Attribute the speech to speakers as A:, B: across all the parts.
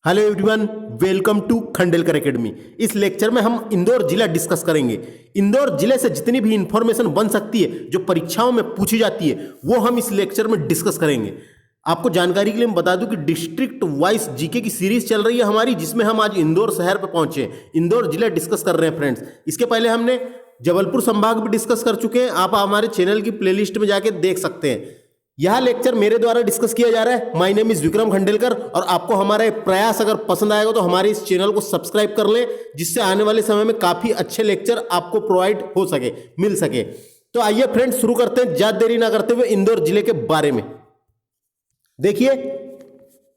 A: Hello everyone, welcome to Khandelkar academy. इस lecture में हम इंदौर जिला डिस्कस करेंगे। इंदौर जिले से जितनी भी इंफॉर्मेशन बन सकती है जो परीक्षाओं में पूछी जाती है वो हम इस लेक्चर में डिस्कस करेंगे। आपको जानकारी के लिए मैं बता दूं कि डिस्ट्रिक्ट वाइज जीके की सीरीज चल रही है हमारी, जिसमें हम आज इंदौर शहर पर पहुंचे हैं। इंदौर जिला डिस्कस कर रहे हैं फ्रेंड्स। इसके पहले हमने जबलपुर संभाग भी डिस्कस कर चुके हैं। आप हमारे चैनल की प्लेलिस्ट में जाके देख सकते हैं। यह लेक्चर मेरे द्वारा डिस्कस किया जा रहा है। My name is Vikram Khandelkar. और आपको हमारा प्रयास अगर पसंद आएगा तो हमारे इस चैनल को सब्सक्राइब कर लें, जिससे आने वाले समय में काफी अच्छे लेक्चर आपको प्रोवाइड हो सके, मिल सके। तो आइए फ्रेंड्स शुरू करते हैं, ज्यादा देरी ना करते हुए इंदौर जिले के बारे में। देखिए,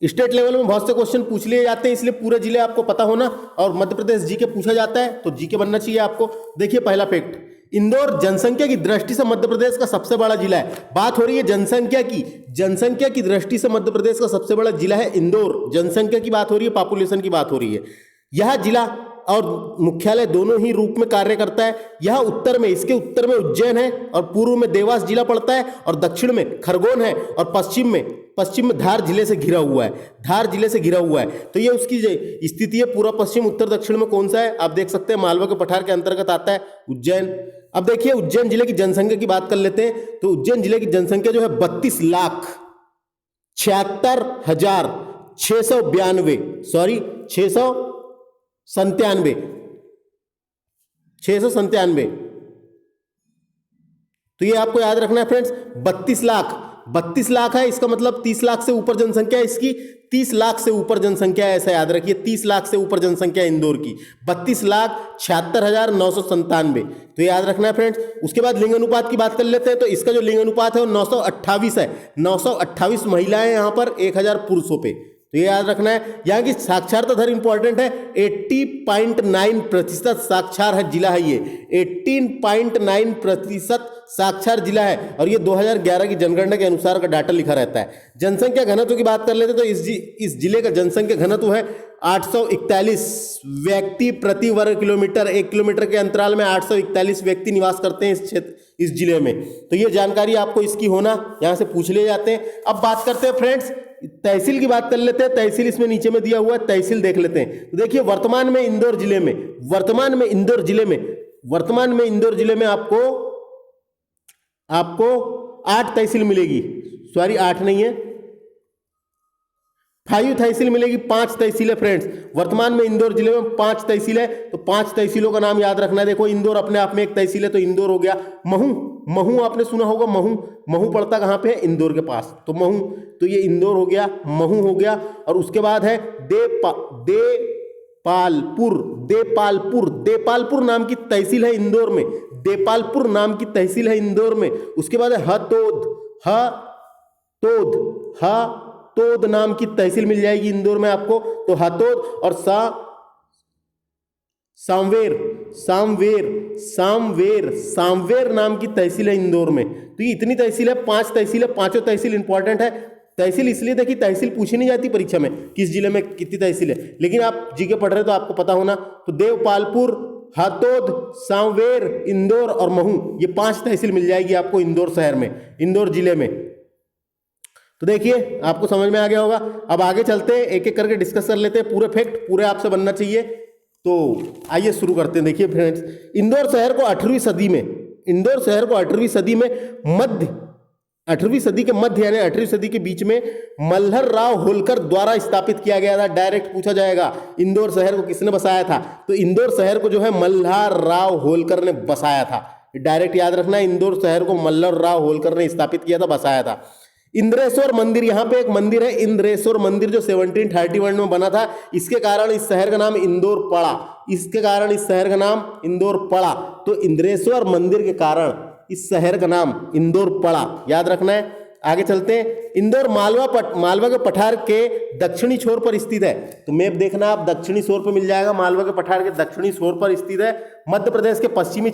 A: स्टेट लेवल में बहुत से क्वेश्चन पूछ लिए जाते हैं, इसलिए पूरे जिले आपको पता होना, और मध्य प्रदेश जीके पूछा जाता है तो जीके बनना चाहिए आपको। देखिए, पहला फैक्ट, इंदौर जनसंख्या की दृष्टि से मध्य प्रदेश का सबसे बड़ा जिला है। बात हो रही है जनसंख्या की। जनसंख्या की दृष्टि से मध्य प्रदेश का सबसे बड़ा जिला है इंदौर। जनसंख्या की बात हो रही है, पॉपुलेशन की बात हो रही है। यह जिला और मुख्यालय दोनों ही रूप में कार्य करता है। यह उत्तर में, इसके उत्तर में उज्जैन है, और पूर्व में देवास जिला पड़ता है, और दक्षिण में खरगोन है, और पश्चिम में धार जिले से घिरा हुआ है। धार जिले से घिरा हुआ है। तो ये उसकी स्थिति है। पूरा पश्चिम उत्तर दक्षिण में कौन सा है आप देख सकते हैं। मालवा के पठार के अंतर्गत आता है उज्जैन। अब देखिए, उज्जैन जिले की जनसंख्या की बात कर लेते हैं। तो उज्जैन जिले की जनसंख्या जो है 32,76,697, सॉरी 697। तो ये आपको याद रखना है फ्रेंड्स। 32 लाख है, इसका मतलब 30 लाख से ऊपर जनसंख्या है इसकी। 30 लाख से ऊपर जनसंख्या है, ऐसा याद रखिए। 30 लाख से ऊपर जनसंख्या इंदौर की 32,76,997। तो याद रखना है फ्रेंड्स। उसके बाद लिंग अनुपात की बात कर लेते हैं। तो इसका जो लिंग अनुपात है वो 928 है। 928 महिलाएं यहां पर 1000 पुरुषों पे। तो ये याद रखना है। यहाँ की साक्षरता दर इंपॉर्टेंट है। 80.9% साक्षर है जिला है ये। 18.9% साक्षर जिला है, और ये 2011 की जनगणना के अनुसार का डाटा लिखा रहता है। जनसंख्या घनत्व की बात कर लेते हैं। तो इस जिले का जनसंख्या घनत्व है 841 व्यक्ति प्रति वर्ग किलोमीटर। 1 किलोमीटर के अंतराल में 841 व्यक्ति निवास करते हैं इस जिले में। तो ये जानकारी आपको इसकी होना, यहाँ से पूछ लिए जाते हैं। अब बात करते हैं फ्रेंड्स, तहसील की बात कर लेते हैं। तहसील इसमें नीचे में दिया हुआ है, तहसील देख लेते हैं। तो देखिए, वर्तमान में इंदौर जिले में आपको 8 तहसील मिलेगी। सॉरी, 8 नहीं है, 5 तहसील मिलेगी। 5 तहसील है फ्रेंड्स। वर्तमान में इंदौर जिले में 5 तहसील है। तो 5 तहसीलों का नाम याद रखना है। देखो, इंदौर अपने आप में एक तहसील है, तो इंदौर हो गया। महू आपने सुना होगा। महू पड़ता कहां पे है? इंदौर के पास। तो महू, तो ये इंदौर हो गया, महू हो गया। और उसके बाद है देपालपुर नाम की तहसील है इंदौर में। देपालपुर नाम की तहसील है इंदौर में। उसके बाद है हतोद नाम की तहसील मिल जाएगी इंदौर में आपको। तो हतोद और सांवेर नाम की तहसील है इंदौर में। तो ये इतनी तहसील है, 5 तहसील है। पांचों तहसील इंपॉर्टेंट है। तहसील इसलिए देखिए, तहसील पूछी नहीं जाती परीक्षा में किस जिले में कितनी तहसील है, लेकिन आप जीके पढ़ रहे हो तो आपको पता होना। तो देवपालपुर, हतोद, सांवेर, इंदौर और महू, ये 5 तहसील मिल जाएगी आपको इंदौर शहर में, इंदौर जिले में। तो देखिए, आपको समझ में आ गया होगा। अब आगे चलते हैं, एक एक करके डिस्कस कर लेते हैं। पूरे फैक्ट पूरे आपसे बनना चाहिए। तो आइए शुरू करते हैं। देखिए फ्रेंड्स, इंदौर शहर को 8वीं सदी में मध्य 8वीं सदी के मध्य यानी 8वीं सदी के बीच में मल्हर राव होलकर द्वारा स्थापित किया गया था। डायरेक्ट पूछा जाएगा, इंदौर शहर को किसने बसाया था? तो इंदौर शहर को जो है मल्हर राव होलकर ने बसाया था। डायरेक्ट याद रखना है, इंदौर शहर को मल्हर राव होलकर ने स्थापित किया था, बसाया था। इंद्रेश्वर मंदिर, यहाँ पे एक मंदिर है इंद्रेश्वर मंदिर, जो 1731 में बना था। इसके कारण इस शहर का नाम इंदौर पड़ा। तो इंद्रेश्वर मंदिर के कारण इस शहर का नाम इंदौर पड़ा, याद रखना है। आगे चलते हैं। इंदौर मालवा के पठार के दक्षिणी छोर पर स्थित है। तो मैप देखना आप, दक्षिणी छोर पर मिल जाएगा। मालवा के पठार के दक्षिणी छोर पर स्थित है। मध्य प्रदेश के पश्चिमी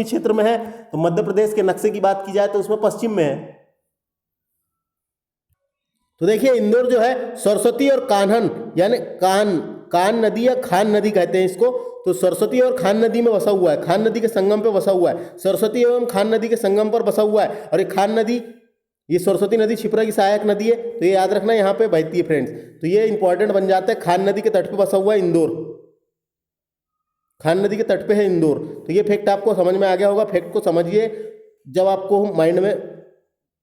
A: क्षेत्र में है। तो मध्य प्रदेश के नक्शे की बात की जाए तो उसमें पश्चिम में है। तो देखिए, इंदौर जो है सरस्वती और कान्हन यानी कान नदी या खान नदी कहते हैं इसको। तो सरस्वती और खान नदी में बसा हुआ है, खान नदी के संगम पे बसा हुआ है। सरस्वती एवं खान नदी के संगम पर बसा हुआ है। और ये खान नदी ये सरस्वती नदी क्षिप्रा की सहायक नदी है, तो ये याद रखना यहाँ पे बहती है फ्रेंड्स। तो ये इंपॉर्टेंट बन जाता है। खान नदी के तट पे बसा हुआ है इंदौर, खान नदी के तट पे है इंदौर। तो ये फैक्ट आपको समझ में आ गया होगा। फैक्ट को समझिए जब आपको माइंड में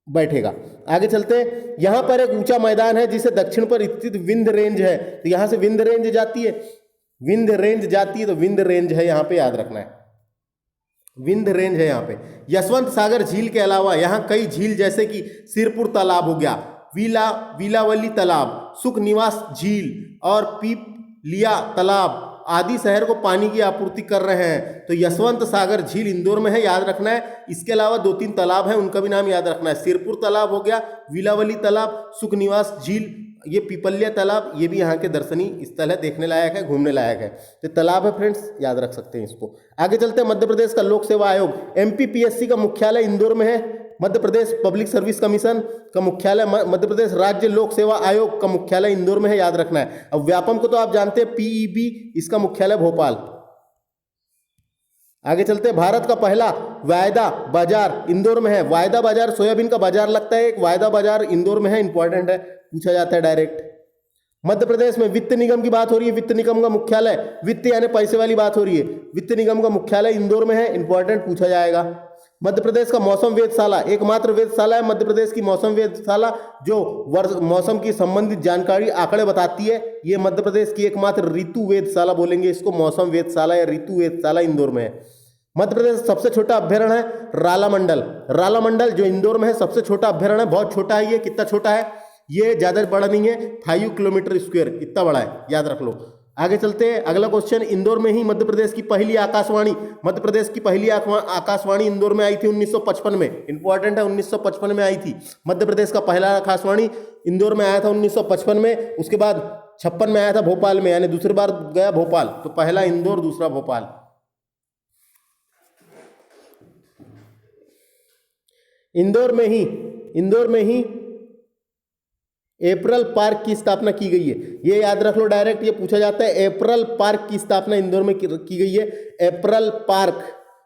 A: बैठेगा। आगे चलते हैं। यहाँ पर एक ऊंचा मैदान है जिसे दक्षिण पर स्थित विंध्य रेंज है। तो यहाँ से विंध्य रेंज जाती है, विंध्य रेंज जाती है, तो विंध्य रेंज है यहाँ पे, याद रखना है विंध्य रेंज है यहाँ पे। यशवंत सागर झील के अलावा यहाँ कई झील जैसे कि सिरपुर तालाब हो गया, वीलावली तालाब, सुख निवास झील और पीपलिया तालाब आदि शहर को पानी की आपूर्ति कर रहे हैं। तो यशवंत सागर झील इंदौर में है, याद रखना है। इसके अलावा 2-3 तालाब हैं, उनका भी नाम याद रखना है। सिरपुर तालाब हो गया, वीलावली तालाब, सुख निवास झील, ये पीपलिया तालाब, ये भी यहाँ के दर्शनीय स्थल है, देखने लायक है, घूमने लायक है। तो तालाब है फ्रेंड्स, याद रख सकते हैं इसको। आगे चलते हैं। मध्य प्रदेश का लोक सेवा आयोग MPPSC का मुख्यालय इंदौर में है। Madhya Pradesh public service commission का मुख्यालय, मध्य प्रदेश राज्य लोक सेवा आयोग का मुख्यालय इंदौर में है, याद रखना है। अब व्यापम को तो आप जानते हैं, PEB, इसका मुख्यालय भोपाल। आगे चलते हैं। भारत का पहला वायदा बाजार इंदौर में है। वायदा बाजार सोयाबीन का बाजार लगता है, एक वायदा बाजार इंदौर में है, इंपॉर्टेंट है, पूछा जाता है डायरेक्ट। मध्य प्रदेश में वित्त निगम की बात हो रही है। वित्त निगम का मुख्यालय, वित्त यानी पैसे वाली बात हो रही है, वित्त निगम का मुख्यालय इंदौर में है, इंपॉर्टेंट, पूछा जाएगा। मध्य प्रदेश का मौसम वेधशाला, एकमात्र वेधशाला है मध्य प्रदेश की मौसम वेधशाला, जो मौसम की संबंधित जानकारी आंकड़े बताती है। ये मध्य प्रदेश की एकमात्र ऋतु वेधशाला बोलेंगे इसको, मौसम वेधशाला या ऋतु वेधशाला इंदौर में है। मध्य प्रदेश सबसे छोटा अभ्यारण्य है रालामंडल। रालामंडल जो इंदौर में है, सबसे छोटा अभ्यारण्य है, बहुत छोटा है ये। कितना छोटा है ये, ज्यादा बड़ा नहीं है, 5 किलोमीटर स्क्वायर, इतना बड़ा है, याद रख लो। आगे चलते हैं। अगला क्वेश्चन, इंदौर में ही मध्य प्रदेश की पहली आकाशवाणी, मध्य प्रदेश की पहली आकाशवाणी इंदौर में आई थी 1955 में, इंपॉर्टेंट है, 1955 में आई थी। मध्य प्रदेश का पहला आकाशवाणी इंदौर में आया था 1955 में। उसके बाद 56 में आया था भोपाल में, यानी दूसरी बार गया भोपाल। तो पहला इंदौर, दूसरा भोपाल। इंदौर में ही एप्रल पार्क की स्थापना की गई है। ये याद रख लो, डायरेक्ट ये पूछा जाता है। एप्रल पार्क की स्थापना इंदौर में की गई है, एप्रल पार्क।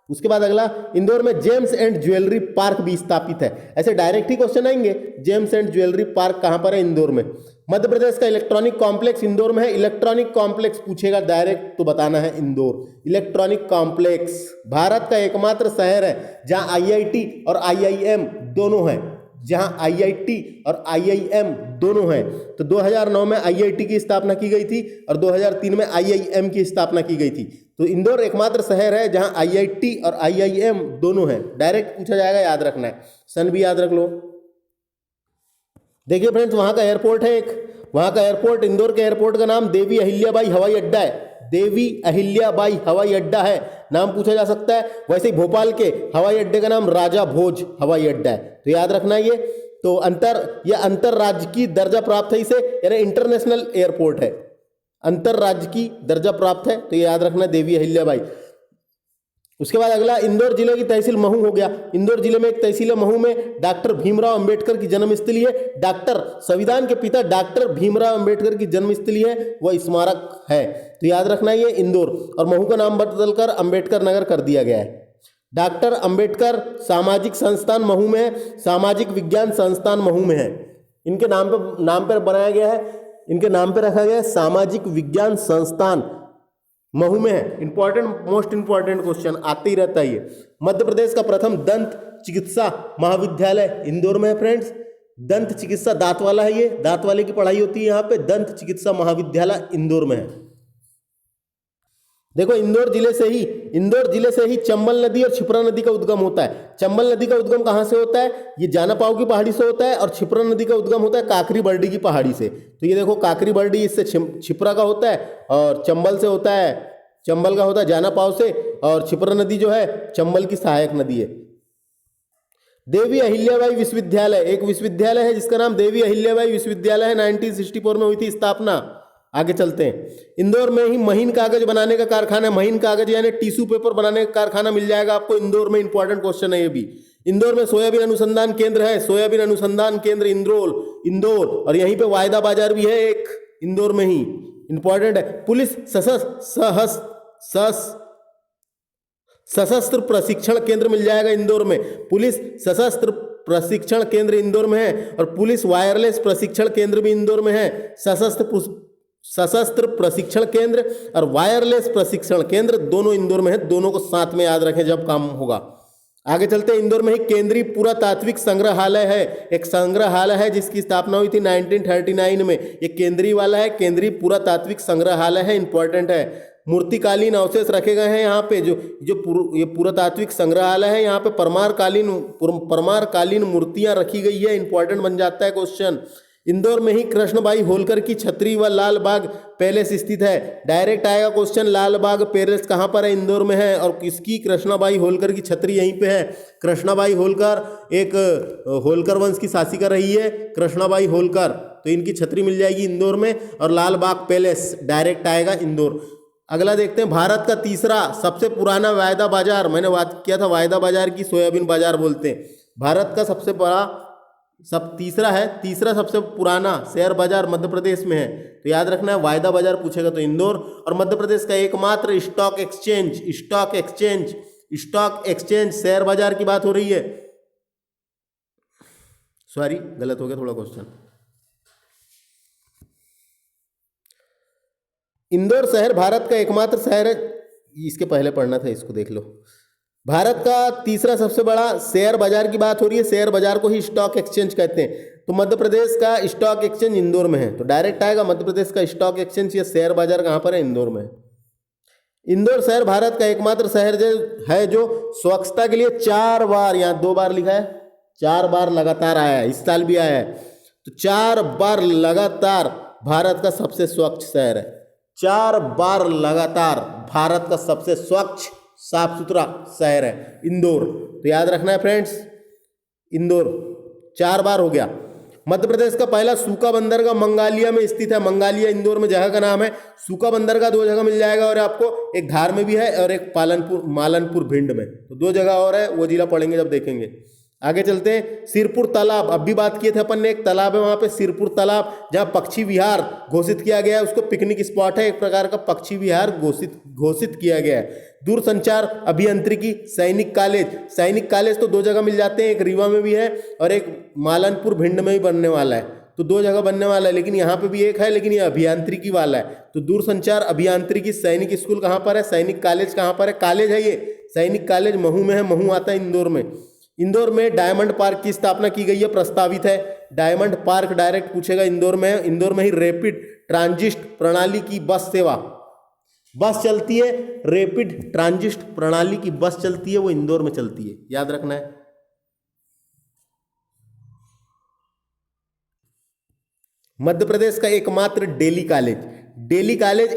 A: उसके बाद अगला, इंदौर में जेम्स एंड ज्वेलरी पार्क भी स्थापित है। ऐसे डायरेक्ट ही क्वेश्चन आएंगे। जेम्स एंड ज्वेलरी पार्क कहां पर है? इंदौर में। मध्य प्रदेश का इलेक्ट्रॉनिक कॉम्प्लेक्स इंदौर में है। इलेक्ट्रॉनिक कॉम्प्लेक्स पूछेगा डायरेक्ट तो बताना है इंदौर, इलेक्ट्रॉनिक कॉम्प्लेक्स। भारत का एकमात्र शहर है जहां IIT और IIM दोनों हैं, जहां IIT और IIM दोनों हैं। तो 2009 में IIT की स्थापना की गई थी और 2003 में IIM की स्थापना की गई थी। तो इंदौर एकमात्र शहर है जहां IIT और IIM दोनों हैं। डायरेक्ट पूछा जाएगा, याद रखना है। सन भी याद रख लो। देखिए फ्रेंड्स, वहां का एयरपोर्ट है एक, वहां का एयरपोर्ट, इंदौर के एयरपोर्ट का नाम देवी अहिल्याबाई हवाई अड्डा है। देवी अहिल्याबाई हवाई अड्डा है, नाम पूछा जा सकता है। वैसे ही भोपाल के हवाई अड्डे का नाम राजा भोज हवाई अड्डा है, तो याद रखना ये। तो अंतरराज्यीय दर्जा प्राप्त है इसे, यानी इंटरनेशनल एयरपोर्ट है, अंतरराज्यीय दर्जा प्राप्त है, तो ये याद रखना देवी अहिल्याबाई। उसके बाद अगला, इंदौर जिले की तहसील महू हो गया। इंदौर जिले में एक तहसील है महू में, डॉक्टर भीमराव अंबेडकर की जन्मस्थली है। डॉक्टर, संविधान के पिता डॉक्टर भीमराव अंबेडकर की जन्मस्थली है, वह स्मारक है। तो याद रखना ये इंदौर, और महू का नाम बदलकर अंबेडकर नगर कर दिया गया है। डॉक्टर अंबेडकर सामाजिक संस्थान महू में है, सामाजिक विज्ञान संस्थान महू में है। इनके नाम पर बनाया गया है, इनके नाम पर रखा गया है, सामाजिक विज्ञान संस्थान महू में है। इंपॉर्टेंट, मोस्ट इंपॉर्टेंट क्वेश्चन आते ही रहता है ये। मध्य प्रदेश का प्रथम दंत चिकित्सा महाविद्यालय इंदौर में है फ्रेंड्स। दंत चिकित्सा, दांत वाला है ये, दांत वाले की पढ़ाई होती है यहाँ पे। दंत चिकित्सा महाविद्यालय इंदौर में है। देखो, इंदौर जिले से ही चंबल नदी और क्षिप्रा नदी का उद्गम होता है। चंबल नदी का उद्गम कहाँ से होता है? ये जानापाव की पहाड़ी से होता है, और क्षिप्रा नदी का उद्गम होता है काकरी बरडी की पहाड़ी से। तो ये देखो, काकरी बरडी इससे क्षिप्रा का होता है, और चंबल से होता है, चंबल का होता है जानापाव से, और क्षिप्रा नदी जो है चंबल की सहायक नदी है। देवी अहिल्याबाई विश्वविद्यालय, एक विश्वविद्यालय है जिसका नाम देवी अहिल्याबाई विश्वविद्यालय है। 1964 में हुई थी स्थापना। आगे चलते हैं। इंदौर में ही महीन कागज बनाने का कारखाना, महीन कागज यानी टिश्यू पेपर बनाने का कारखाना मिल जाएगा आपको इंदौर में। इंपॉर्टेंट क्वेश्चन है ये भी। इंदौर में सोयाबीन अनुसंधान केंद्र है, सोयाबीन अनुसंधान केंद्र इंदौर, और यहीं पे वायदा बाजार भी है एक इंदौर में ही, इंपॉर्टेंट है। पुलिस सशस्त्र प्रशिक्षण केंद्र मिल जाएगा इंदौर में, पुलिस सशस्त्र प्रशिक्षण केंद्र इंदौर में है और पुलिस वायरलेस प्रशिक्षण केंद्र भी इंदौर में है। सशस्त्र प्रशिक्षण केंद्र और वायरलेस प्रशिक्षण केंद्र दोनों इंदौर में है। दोनों को साथ में याद रखें जब काम होगा। आगे चलते हैं, इंदौर में ही केंद्रीय पुरातात्विक संग्रहालय है। एक संग्रहालय है जिसकी स्थापना हुई थी 1939 में। ये केंद्रीय वाला है, केंद्रीय पुरातात्विक संग्रहालय है, इंपॉर्टेंट है। मूर्तिकालीन अवशेष रखे गए हैं यहाँ पे। ये पुरातात्विक संग्रहालय है, यहाँ पे परमारकालीन मूर्तियां रखी गई है, इंपॉर्टेंट बन जाता है क्वेश्चन। इंदौर में ही कृष्णबाई होलकर की छतरी व लाल बाग पैलेस स्थित है। डायरेक्ट आएगा क्वेश्चन, लाल बाग पैलेस कहाँ पर है? इंदौर में है। और किसकी? कृष्णबाई होलकर की छतरी यहीं पे है। कृष्णबाई होलकर एक होलकर वंश की शासिका रही है, कृष्णबाई होलकर, तो इनकी छतरी मिल जाएगी इंदौर में। और लाल बाग पैलेस डायरेक्ट आएगा इंदौर। अगला देखते हैं, भारत का तीसरा सबसे पुराना वायदा बाजार, मैंने बात किया था वायदा बाजार की, सोयाबीन बाजार बोलते हैं। भारत का सबसे बड़ा तीसरा सबसे पुराना शेयर बाजार मध्य प्रदेश में है, तो याद रखना है वायदा बाजार पूछेगा तो इंदौर। और मध्य प्रदेश का एकमात्र स्टॉक एक्सचेंज शेयर बाजार की बात हो रही है। सॉरी, गलत हो गया थोड़ा क्वेश्चन। इंदौर शहर भारत का एकमात्र शहर है, इसके पहले पढ़ना था, इसको देख लो। भारत का तीसरा सबसे बड़ा शेयर बाजार की बात हो रही है। शेयर बाजार को ही स्टॉक एक्सचेंज कहते हैं। तो मध्य प्रदेश का स्टॉक एक्सचेंज इंदौर में है, तो डायरेक्ट आएगा मध्य प्रदेश का स्टॉक एक्सचेंज या शेयर बाजार कहाँ पर है? इंदौर में। इंदौर शहर भारत का एकमात्र शहर है जो स्वच्छता के लिए 4 बार, यहाँ 2 बार लिखा है, 4 बार लगातार आया है, इस साल भी आया है। तो 4 बार लगातार भारत का सबसे स्वच्छ शहर है। 4 बार लगातार भारत का सबसे स्वच्छ साफ सुथरा शहर है इंदौर। तो याद रखना है फ्रेंड्स, इंदौर 4 बार हो गया। मध्य प्रदेश का पहला सूखा बंदरगाह मंगालिया में स्थित है। मंगालिया इंदौर में जगह का नाम है। सूखा बंदरगाह 2 जगह मिल जाएगा और आपको, एक धार में भी है और एक मालनपुर भिंड में, तो 2 जगह और है, वो जिला पढ़ेंगे जब देखेंगे। आगे चलते हैं, सिरपुर तालाब, अब भी बात किए थे अपन ने, एक तालाब है वहां पे सिरपुर तालाब, जहां पक्षी विहार घोषित किया गया है। उसको पिकनिक स्पॉट है, एक प्रकार का पक्षी विहार घोषित किया गया है। दूरसंचार अभियांत्रिकी सैनिक कॉलेज तो 2 जगह मिल जाते हैं, एक रीवा में भी है और एक मालनपुर भिंड में भी बनने वाला है, तो 2 जगह बनने वाला है, लेकिन यहाँ पे भी एक है, लेकिन ये अभियांत्रिकी वाला है। तो दूरसंचार अभियांत्रिकी सैनिक स्कूल कहाँ पर है? सैनिक कॉलेज कहाँ पर है? कॉलेज है ये, सैनिक कॉलेज महू में है, महू आता है इंदौर में। इंदौर में डायमंड पार्क की स्थापना की गई है, प्रस्तावित है। डायमंड पार्क डायरेक्ट पूछेगा, इंदौर में है। इंदौर में ही रैपिड ट्रांजिट प्रणाली की बस चलती है, रैपिड ट्रांजिट प्रणाली की बस चलती है, वो इंदौर में चलती है, याद रखना है। मध्य प्रदेश का एकमात्र डेली कॉलेज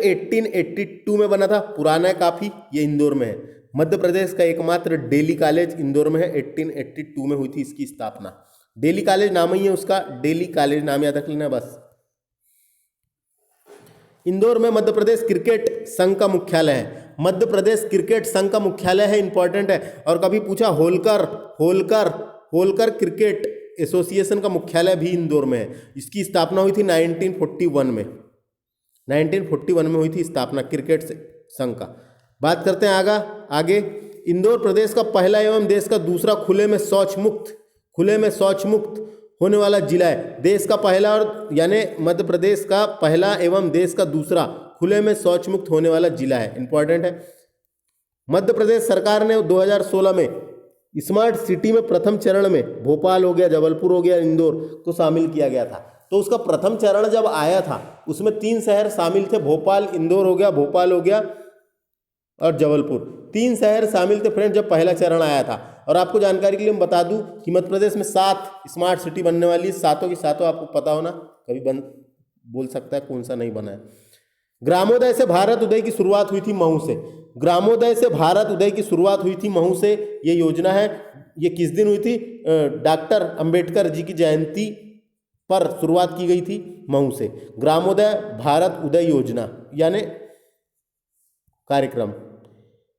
A: 1882 में बना था, पुराना है काफी, ये इंदौर में है। मध्य प्रदेश का एकमात्र डेली कॉलेज इंदौर में है, 1882 में हुई थी इसकी स्थापना। डेली कॉलेज नाम ही है उसका, डेली कॉलेज नाम याद रख लेना बस। इंदौर में मध्य प्रदेश क्रिकेट संघ का मुख्यालय है। मध्य प्रदेश क्रिकेट संघ का मुख्यालय है, इंपॉर्टेंट है। और कभी पूछा होलकर क्रिकेट एसोसिएशन का मुख्यालय भी इंदौर में है। इसकी स्थापना हुई थी 1941 में, 1941 में हुई थी स्थापना क्रिकेट संघ का। बात करते हैं आगे। इंदौर प्रदेश का पहला एवं देश का दूसरा खुले में शौच मुक्त होने वाला जिला है। देश का पहला और यानी मध्य प्रदेश का पहला एवं देश का दूसरा खुले में शौच मुक्त होने वाला जिला है, इंपॉर्टेंट है। मध्य प्रदेश सरकार ने 2016 में स्मार्ट सिटी में प्रथम चरण में भोपाल हो गया, जबलपुर हो गया, इंदौर को शामिल किया गया था। तो उसका प्रथम चरण जब आया था उसमें 3 शहर शामिल थे, भोपाल हो गया और जबलपुर, 3 शहर शामिल थे फ्रेंड जब पहला चरण आया था। और आपको जानकारी के लिए मैं बता दूं कि मध्य प्रदेश में 7 स्मार्ट सिटी बनने वाली है, सातों की सातों आपको पता होना, कभी बोल सकता है कौन सा नहीं बना है। ग्रामोदय से भारत उदय की शुरुआत हुई थी महू से। ये योजना है, ये किस दिन हुई थी? डॉक्टर अंबेडकर जी की जयंती पर शुरुआत की गई थी महू से। ग्रामोदय भारत उदय योजना यानी कार्यक्रम।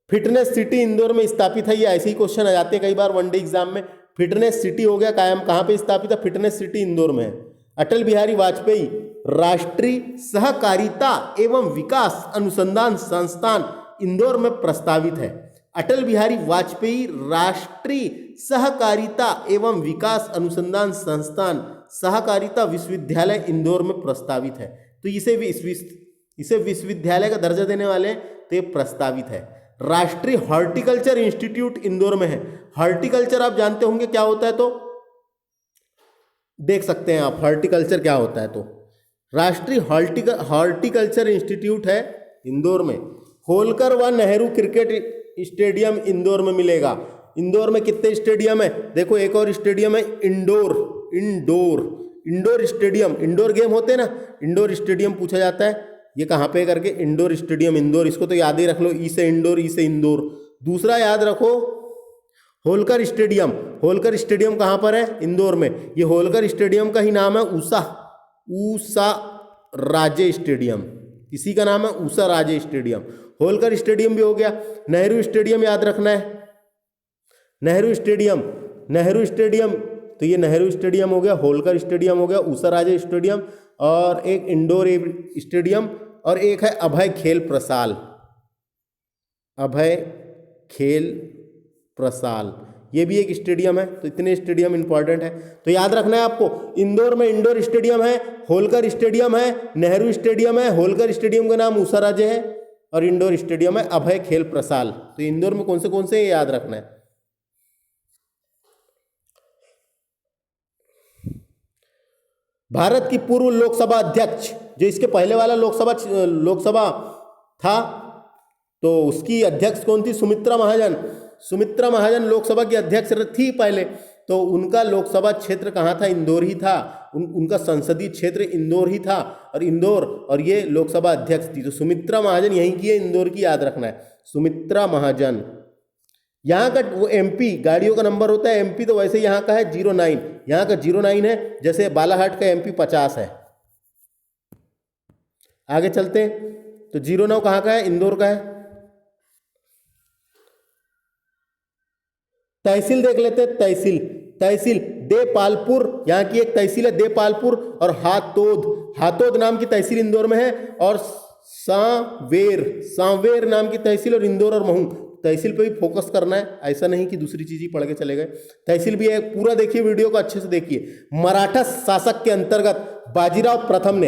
A: फिटनेस सिटी इंदौर में स्थापित है, ये ऐसे ही क्वेश्चन आ जाते हैं कई बार वनडे एग्जाम में। फिटनेस सिटी हो गया कायम, कहाँ पे स्थापित है? फिटनेस सिटी इंदौर में है। अटल बिहारी वाजपेयी राष्ट्रीय सहकारिता एवं विकास अनुसंधान संस्थान इंदौर में प्रस्तावित है। अटल बिहारी वाजपेयी राष्ट्रीय सहकारिता एवं विकास अनुसंधान संस्थान सहकारिता विश्वविद्यालय इंदौर में प्रस्तावित है। तो इसे विश्वविद्यालय का दर्जा देने वाले हैं, तो ये प्रस्तावित है। राष्ट्रीय हॉर्टिकल्चर इंस्टीट्यूट इंदौर में है। हॉर्टिकल्चर आप जानते होंगे क्या होता है, तो देख सकते हैं आप हॉर्टिकल्चर क्या होता है। तो राष्ट्रीय हॉर्टिकल्चर इंस्टीट्यूट है इंदौर में। होलकर व नेहरू क्रिकेट स्टेडियम इंदौर में मिलेगा। इंदौर में कितने स्टेडियम है, देखो एक और स्टेडियम है इंडोर स्टेडियम। इंडोर गेम होते हैं ना, इंडोर स्टेडियम पूछा जाता है, ये कहाँ पे करके इंडोर स्टेडियम इंदौर, इसको तो याद ही रख लो, ई से इंदौर। दूसरा याद रखो होलकर स्टेडियम। होलकर स्टेडियम कहाँ पर है, इंदौर में। ये होलकर स्टेडियम का ही नाम है ऊषा राजे स्टेडियम, इसी का नाम है ऊषा राजे स्टेडियम। होलकर स्टेडियम भी हो गया। नेहरू स्टेडियम याद रखना है, नेहरू स्टेडियम, तो ये नेहरू स्टेडियम हो गया, होलकर स्टेडियम हो गया, ऊषा राजे स्टेडियम, और एक इंडोर स्टेडियम, और एक है अभय खेल प्रसाल, ये भी एक स्टेडियम है। तो इतने स्टेडियम इंपॉर्टेंट है, तो याद रखना है आपको। इंदौर में इंडोर स्टेडियम है, होलकर स्टेडियम है, नेहरू स्टेडियम है, होलकर स्टेडियम का नाम ऊषा राजे है, और इंडोर स्टेडियम है अभय खेल प्रसाल। तो इंदौर में कौन से याद रखना है। भारत की पूर्व लोकसभा अध्यक्ष, जो इसके पहले वाला लोकसभा था, तो उसकी अध्यक्ष कौन थी, सुमित्रा महाजन लोकसभा की अध्यक्ष थी पहले। तो उनका लोकसभा क्षेत्र कहाँ था, इंदौर ही था। उनका संसदीय क्षेत्र इंदौर ही था, और ये लोकसभा अध्यक्ष थी। तो सुमित्रा महाजन यहीं की है, इंदौर की, याद रखना है सुमित्रा महाजन। यहाँ का वो एमपी गाड़ियों का नंबर होता है एमपी, तो वैसे यहाँ का है 09, यहाँ का 09 है, जैसे बालाघाट का एमपी 50 है। आगे चलते हैं, तो 09 कहाँ का है, इंदौर का है। तहसील देख लेते हैं, तहसील देपालपुर, यहाँ की एक तहसील है देपालपुर, और हातोद नाम की तहसील इंदौर में है, और सांवेर नाम की तहसील, और इंदौर और महू तहसील पे भी फोकस करना है, ऐसा नहीं कि दूसरी चीज ही पढ़ के चले गए। तहसील भी है, पूरा देखिए, वीडियो को अच्छे से देखिए। मराठा शासक के अंतर्गत बाजीराव प्रथम,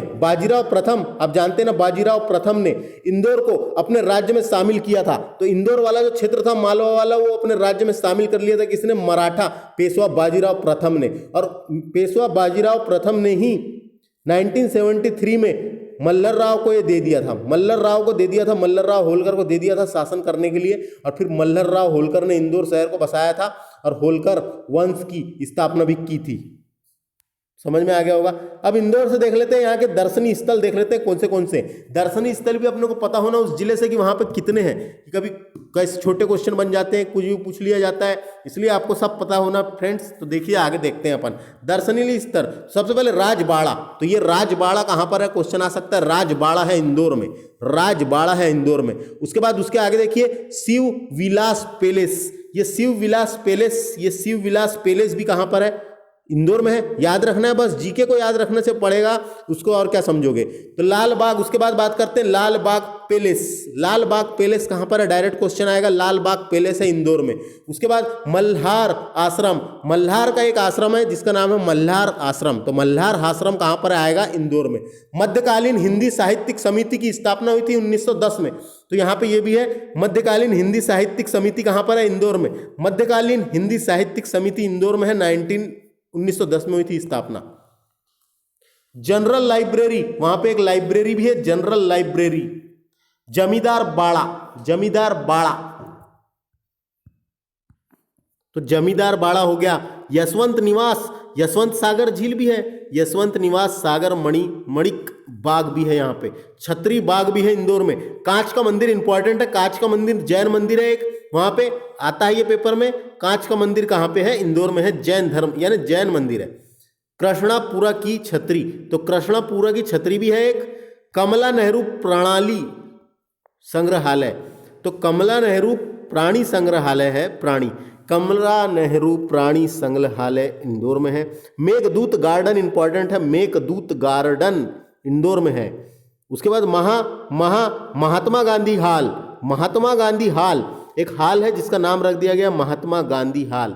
A: आप जानते हैं ना, बाजीराव प्रथम ने इंदौर को अपने राज्य में शामिल किया था। तो इंदौर वाला जो क्षेत्र था मालवा वाला, वो अपने राज्य में शामिल कर लिया था किसने, मराठा पेशवा बाजीराव प्रथम ने। और पेशवा बाजीराव प्रथम ने ही 1973 में मल्हार राव को ये दे दिया था, मल्हार राव होलकर को दे दिया था शासन करने के लिए। और फिर मल्हार राव होलकर ने इंदौर शहर को बसाया था, और होलकर वंश की स्थापना भी की थी। समझ में आ गया होगा। अब इंदौर से देख लेते हैं, यहाँ के दर्शनीय स्थल देख लेते हैं कौन से दर्शनीय स्थल भी अपने को पता होना उस जिले से कि वहाँ पे कितने हैं। कभी कैसे छोटे क्वेश्चन बन जाते हैं, कुछ भी पूछ लिया जाता है, इसलिए आपको सब पता होना फ्रेंड्स। तो देखिए आगे देखते हैं अपन दर्शनीय स्थल। सबसे पहले राजबाड़ा, तो ये राजबाड़ा कहाँ पर है, क्वेश्चन आ सकता है। राजबाड़ा है इंदौर में, उसके बाद उसके आगे देखिए शिव विलास पैलेस, ये शिव विलास पैलेस भी कहाँ पर है, इंदौर में है। याद रखना है, बस जीके को याद रखने से पड़ेगा, उसको और क्या समझोगे। तो लाल बाग, उसके बाद बात करते हैं लाल बाग पैलेस कहाँ पर है, डायरेक्ट क्वेश्चन आएगा। लाल बाग पैलेस है इंदौर में। उसके बाद मल्हार आश्रम, मल्हार का एक आश्रम है जिसका नाम है मल्हार आश्रम, तो मल्हार आश्रम कहाँ पर आएगा, इंदौर में। मध्यकालीन हिंदी साहित्यिक समिति की स्थापना हुई थी 1910 में, तो यहाँ पे ये भी है। मध्यकालीन हिंदी साहित्यिक समिति कहाँ पर है, इंदौर में। मध्यकालीन हिंदी साहित्यिक समिति इंदौर में है, 1910 में हुई थी स्थापना। जनरल लाइब्रेरी, वहां पे एक लाइब्रेरी भी है, जनरल लाइब्रेरी। जमींदार बाड़ा, तो जमींदार बाड़ा हो गया। यशवंत निवास, यशवंत सागर झील भी है, यशवंत निवास सागर मणिक बाग भी है यहाँ पे। छत्री बाग भी है इंदौर में। कांच का मंदिर इंपॉर्टेंट है, कांच का मंदिर जैन मंदिर है एक, वहां पे आता है ये पेपर में। कांच का मंदिर कहाँ पे है, इंदौर में है। जैन धर्म यानी जैन मंदिर है। कृष्णापुरा की छतरी, तो कृष्णापुरा की छतरी भी है एक। कमला नेहरू प्रणाली संग्रहालय, तो कमला नेहरू प्राणी संग्रहालय है, कमला नेहरू प्राणी संग्रहालय इंदौर में है। मेघदूत गार्डन इंपॉर्टेंट है, मेघदूत गार्डन इंदौर में है। उसके बाद महात्मा गांधी हाल एक हाल है जिसका नाम रख दिया गया महात्मा गांधी हाल।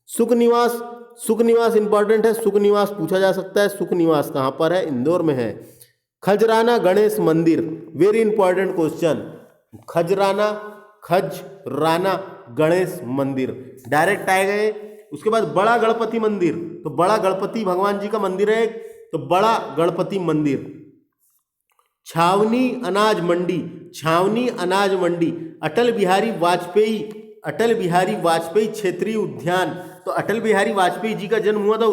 A: सुख निवास, सुख निवास इंपॉर्टेंट है, सुख निवास पूछा जा सकता है। सुख निवास कहाँ पर है? इंदौर में है। खजराना गणेश मंदिर, very important question. Khajrana Ganesh मंदिर डायरेक्ट आए गए। उसके बाद बड़ा गणपति मंदिर, तो बड़ा गणपति भगवान जी का मंदिर है, तो बड़ा गणपति मंदिर। छावनी अनाज मंडी, छावनी अनाज मंडी। अटल बिहारी वाजपेयी क्षेत्रीय उद्यान, तो अटल बिहारी वाजपेयी जी का जन्म हुआ था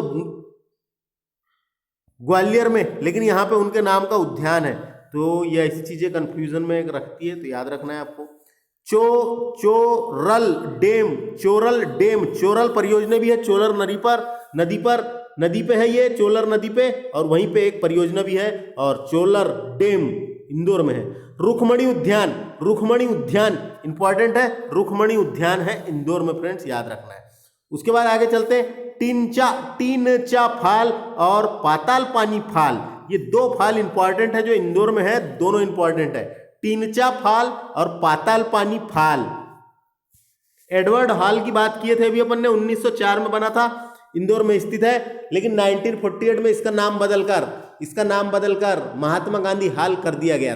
A: ग्वालियर में, लेकिन यहाँ पे उनके नाम का उद्यान है। तो ये ऐसी चीजें कंफ्यूजन में रखती है, तो याद रखना है आपको। चोरल डेम, चोरल परियोजना भी है, चोरल नदी पे है ये, चोलर नदी पे, और वहीं पे एक परियोजना भी है, और चोलर डेम इंदौर में है। रुक्मणी उद्यान इंपॉर्टेंट है, रुक्मणी उद्यान है इंदौर में फ्रेंड्स, याद रखना है। उसके बाद आगे चलते हैं। टीनचा फाल और पाताल पानी फाल, ये दो फाल इंपॉर्टेंट है जो इंदौर में है, दोनों इंपॉर्टेंट है। टीनचा फाल और पाताल पानी फाल। एडवर्ड हॉल की बात किए थे अभी अपन ने, 1904 में बना था, इंदौर में स्थित है, लेकिन 1948 में इसका नाम बदलकर महात्मा गांधी हाल कर दिया गया,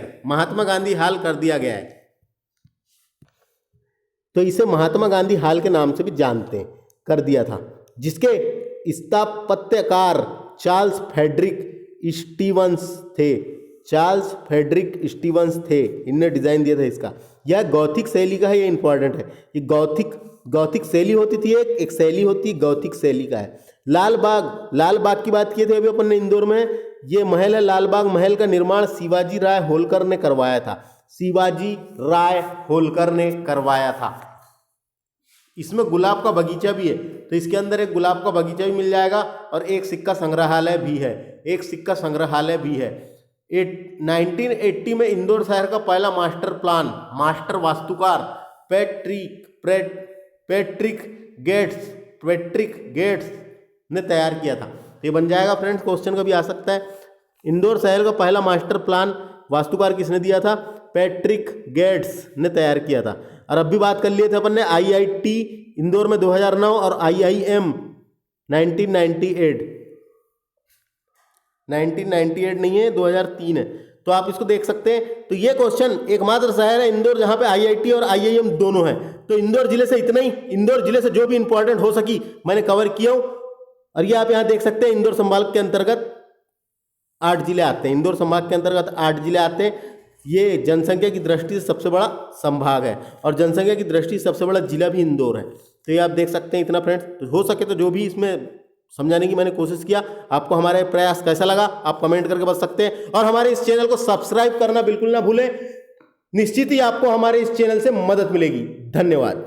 A: है। तो इसे महात्मा गांधी हाल के नाम से भी जानते हैं, कर दिया था, जिसके स्थापत्यकार चार्ल्स फ्रेडरिक स्टीवंस थे, इनने डिजाइन दिया था इसका। यह गौथिक शैली का है, ये इंपॉर्टेंट है। ये गौथिक शैली होती थी, एक शैली होती है, गौथिक शैली का है। लाल बाग की बात किए थे अभी अपन ने, इंदौर में ये महल है। लाल बाग महल का निर्माण शिवाजी राय होलकर ने करवाया था। इसमें गुलाब का बगीचा भी है, तो इसके अंदर एक गुलाब का बगीचा भी मिल जाएगा, और एक सिक्का संग्रहालय भी है। 1980 में इंदौर शहर का पहला मास्टर वास्तुकार पैट्रिक गेट्स ने तैयार किया था। ये बन जाएगा फ्रेंड्स, क्वेश्चन कभी आ सकता है। इंदौर शहर का पहला मास्टर प्लान वास्तुकार किसने दिया था? पैट्रिक गेट्स ने तैयार किया था। और अब भी बात कर लिए थे अपन ने IIT इंदौर में 2009 और IIM 1998 नहीं है, 2003 है, तो आप इसको देख सकते हैं। तो ये क्वेश्चन, एकमात्र शहर है इंदौर जहां पे IIT और IIM दोनों है। तो इंदौर जिले से इतना ही, इंदौर जिले से जो भी इंपॉर्टेंट हो सकी मैंने कवर किया हूं। और ये आप यहां देख सकते हैं, इंदौर संभाग के अंतर्गत 8 जिले आते हैं, ये जनसंख्या की दृष्टि से सबसे बड़ा संभाग है, और जनसंख्या की दृष्टि से सबसे बड़ा जिला भी इंदौर है। तो ये आप देख सकते हैं इतना फ्रेंड्स। तो हो सके तो जो भी इसमें समझाने की मैंने कोशिश किया, आपको हमारा प्रयास कैसा लगा आप कमेंट करके बता सकते हैं। और हमारे इस चैनल को सब्सक्राइब करना बिल्कुल ना भूलें, निश्चित ही आपको हमारे इस चैनल से मदद मिलेगी। धन्यवाद।